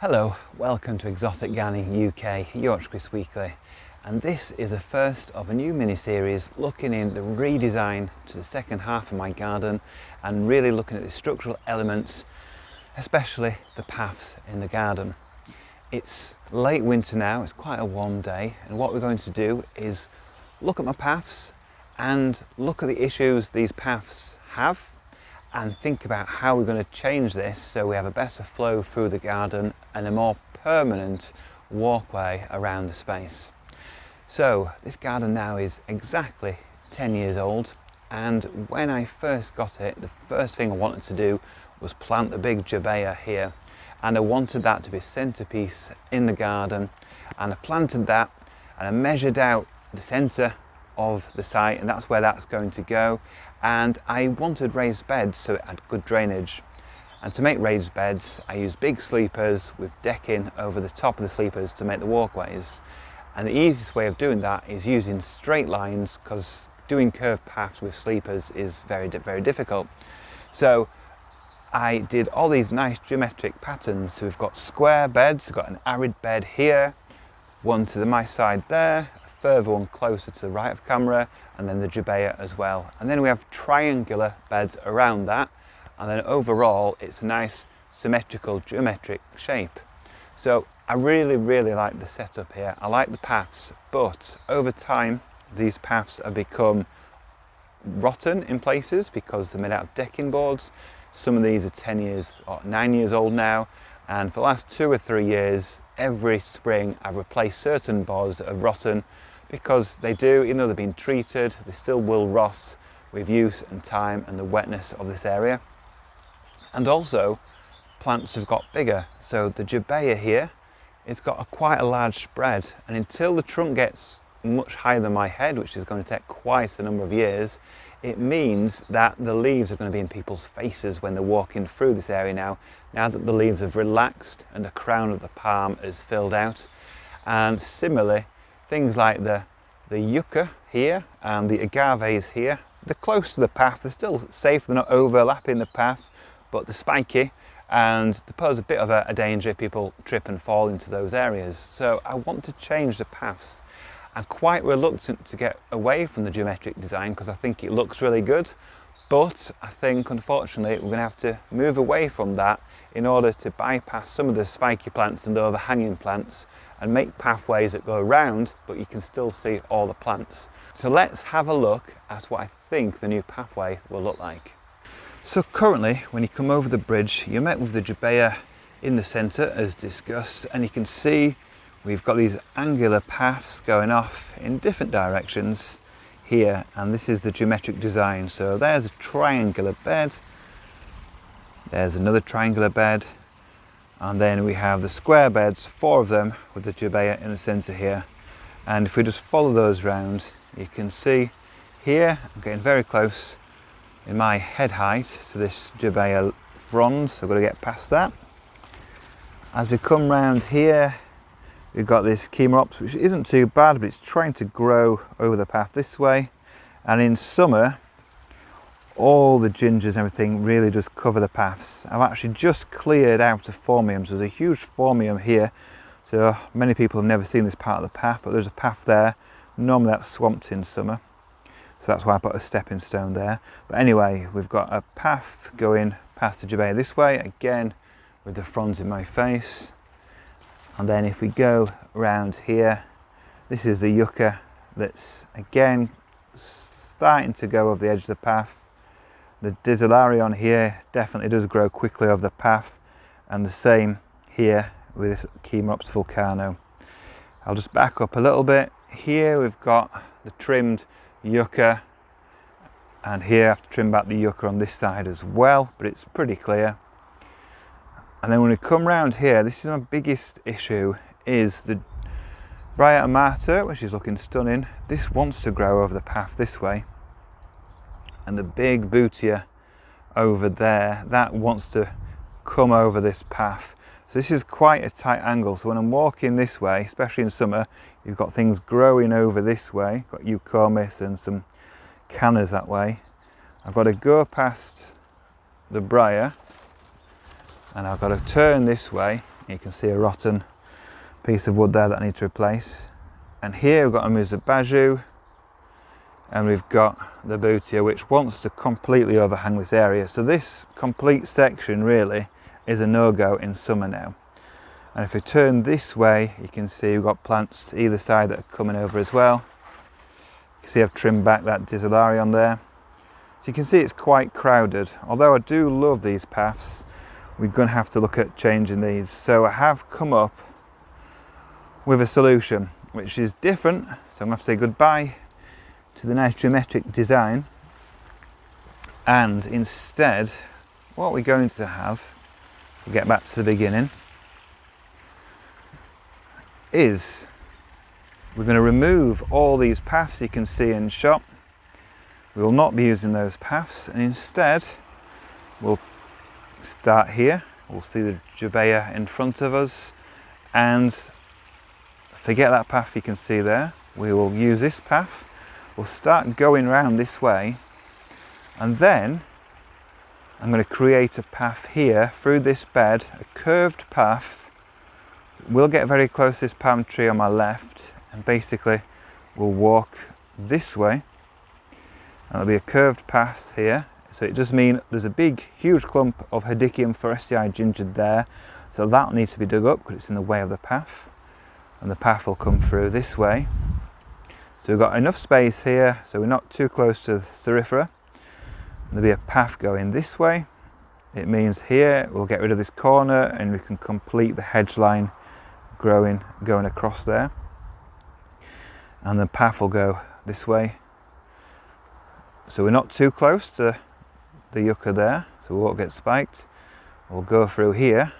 Hello, welcome to Exotic Gardening UK, Yorkshire Kris Weekly, and this is the first of a new mini-series looking in the redesign to the second half of my garden and really looking at the structural elements, especially the paths in the garden. It's late winter now, it's quite a warm day, and what we're going to do is look at my paths and look at the issues these paths have and think about how we're going to change this so we have a better flow through the garden and a more permanent walkway around the space. So this garden now is exactly 10 years old, and when I first got it, the first thing I wanted to do was plant the big jabea here, and I wanted that to be a centerpiece in the garden, and I planted that and I measured out the center of the site, and that's where that's going to go. And I wanted raised beds so it had good drainage, and to make raised beds I used big sleepers with decking over the top of the sleepers to make the walkways. And the easiest way of doing that is using straight lines, because doing curved paths with sleepers is very difficult. So I did all these nice geometric patterns. So we've got square beds, we've got an arid bed here, one to my side there, further one closer to the right of camera, and then the jabea as well. And then we have triangular beds around that, and then overall it's a nice symmetrical geometric shape. So I really like the setup here. I like the paths, but over time these paths have become rotten in places because they're made out of decking boards. Some of these are 10 years or 9 years old now, and for the last 2 or 3 years every spring I've replaced certain boards that have rotten, because they do, even though they've been treated, they still will rot with use and time and the wetness of this area. And also plants have got bigger, so the jabea here, it's got quite a large spread, and until the trunk gets much higher than my head, which is going to take quite a number of years, it means that the leaves are going to be in people's faces when they're walking through this area now that the leaves have relaxed and the crown of the palm is filled out. And similarly, things like the yucca here and the agaves here, they're close to the path, they're still safe, they're not overlapping the path, but they're spiky and they pose a bit of a danger if people trip and fall into those areas. So I want to change the paths. I'm quite reluctant to get away from the geometric design because I think it looks really good, but I think unfortunately we're going to have to move away from that in order to bypass some of the spiky plants and the overhanging plants and make pathways that go around, but you can still see all the plants. So let's have a look at what I think the new pathway will look like. So currently, when you come over the bridge, you're met with the jabea in the centre as discussed, and you can see we've got these angular paths going off in different directions here, and this is the geometric design. So there's a triangular bed, there's another triangular bed, and then we have the square beds, 4 of them with the jabea in the centre here. And if we just follow those round, you can see here, I'm getting very close in my head height to this jabea frond, so I've got to get past that. As we come round here, we've got this Chimerops, which isn't too bad, but it's trying to grow over the path this way. And in summer, all the gingers and everything really just cover the paths. I've actually just cleared out of phormiums. There's a huge phormium here, so many people have never seen this part of the path, but there's a path there. Normally that's swamped in summer, so that's why I put a stepping stone there. But anyway, we've got a path going past the jabea this way, again with the fronds in my face. And then if we go around here, this is the yucca that's again starting to go over the edge of the path. The Dissolarion here definitely does grow quickly over the path, and the same here with this Chimerops vulcano. I'll just back up a little bit. Here we've got the trimmed yucca, and here I have to trim back the yucca on this side as well, but it's pretty clear. And then when we come round here, this is my biggest issue, is the Bryata Mater, which is looking stunning. This wants to grow over the path this way. And the big Bootia over there, that wants to come over this path. So this is quite a tight angle. So when I'm walking this way, especially in summer, you've got things growing over this way. Got Eucomis and some cannas that way. I've got to go past the briar, and I've got to turn this way You can see a rotten piece of wood there that I need to replace. And here we've got a Musabaju, and we've got the Bootia, which wants to completely overhang this area. So this complete section really is a no-go in summer now. And if we turn this way, you can see we've got plants either side that are coming over as well. You can see I've trimmed back that Dissolarion there. So you can see it's quite crowded. Although I do love these paths, we're going to have to look at changing these. So I have come up with a solution which is different. So I'm going to have to say goodbye to the nice geometric design, and instead what we're going to have, we'll get back to the beginning, is we're going to remove all these paths you can see in shop. We will not be using those paths, and instead we'll start here. We'll see the Jabea in front of us, and forget that path you can see there. We will use this path. We'll start going round this way, and then I'm going to create a path here through this bed, a curved path. We'll get very close to this palm tree on my left, and basically we'll walk this way, and there'll be a curved path here. So it does mean there's a big huge clump of Hedychium forrestii ginger there, so that'll need to be dug up because it's in the way of the path, and the path will come through this way. So we've got enough space here, so we're not too close to the Cerifera. There'll be a path going this way. It means here we'll get rid of this corner and we can complete the hedge line going across there. And the path will go this way. So we're not too close to the yucca there, so we won't get spiked. We'll go through here,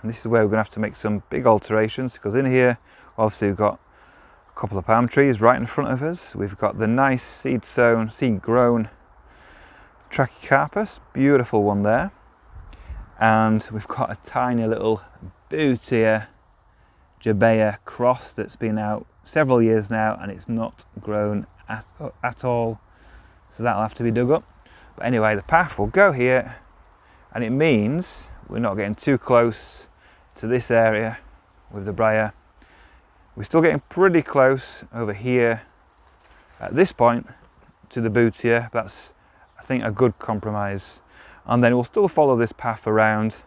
and this is where we're going to have to make some big alterations, because in here obviously we've got a couple of palm trees right in front of us. We've got the nice seed grown Trachycarpus, beautiful one there, and we've got a tiny little Bootia Jabea cross that's been out several years now, and it's not grown at all, so that'll have to be dug up. But anyway, the path will go here, and it means we're not getting too close to this area with the briar. We're still getting pretty close over here at this point to the Bootia. That's, I think, a good compromise. And then we'll still follow this path around,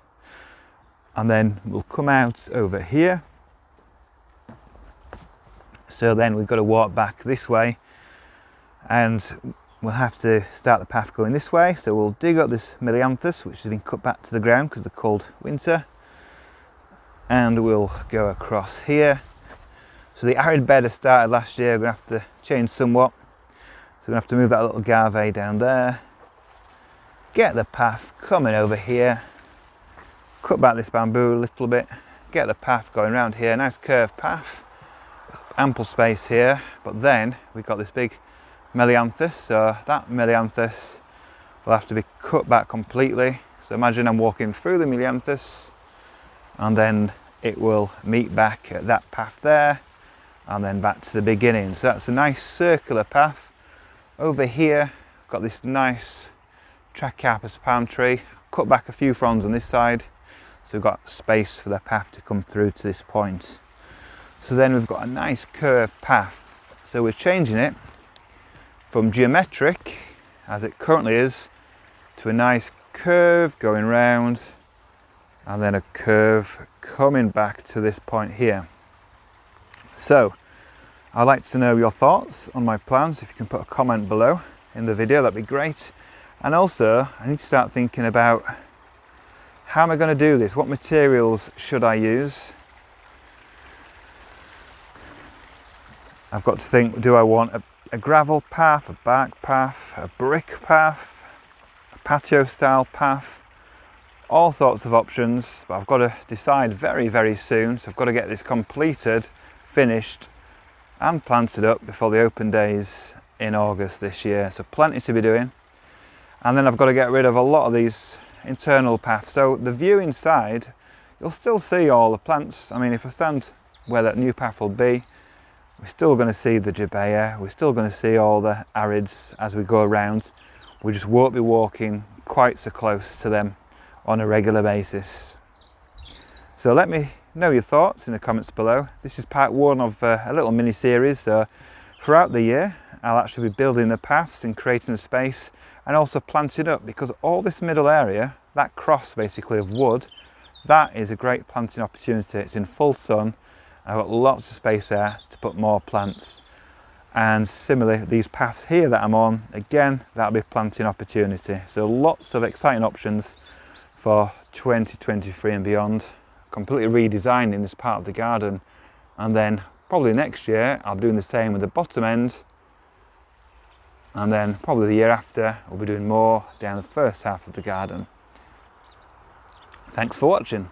and then we'll come out over here. So then we've got to walk back this way, and we'll have to start the path going this way. So we'll dig up this Melianthus, which has been cut back to the ground because of the cold winter, and we'll go across here. So the arid bed has started last year. We're going to have to change somewhat. So we're going to have to move that little Garve down there, get the path coming over here, cut back this bamboo a little bit, get the path going around here, nice curved path, ample space here. But then we've got this big Melianthus, so that Melianthus will have to be cut back completely. So imagine I'm walking through the Melianthus, and then it will meet back at that path there, and then back to the beginning. So that's a nice circular path. Over here, I've got this nice Trachycarpus palm tree, cut back a few fronds on this side, so we've got space for the path to come through to this point. So then we've got a nice curved path. So we're changing it from geometric, as it currently is, to a nice curve going round, and then a curve coming back to this point here. So I'd like to know your thoughts on my plans. If you can put a comment below in the video, that'd be great. And also I need to start thinking about, how am I going to do this? What materials should I use? I've got to think, do I want a gravel path, a bark path, a brick path, a patio style path? All sorts of options, but I've got to decide very, very soon. So I've got to get this completed, finished and planted up before the open days in August this year. So plenty to be doing. And then I've got to get rid of a lot of these internal paths. So the view inside, you'll still see all the plants. I mean, if I stand where that new path will be, we're still going to see the Jabea, we're still going to see all the arids as we go around. We just won't be walking quite so close to them on a regular basis. So let me know your thoughts in the comments below. This is part one of a little mini series. So throughout the year I'll actually be building the paths and creating the space and also planting up, because all this middle area, that cross basically of wood, that is a great planting opportunity. It's in full sun. I've got lots of space there to put more plants. And similarly, these paths here that I'm on, again, that'll be a planting opportunity. So lots of exciting options for 2023 and beyond. Completely redesigning this part of the garden. And then probably next year, I'll be doing the same with the bottom end. And then probably the year after, we'll be doing more down the first half of the garden. Thanks for watching.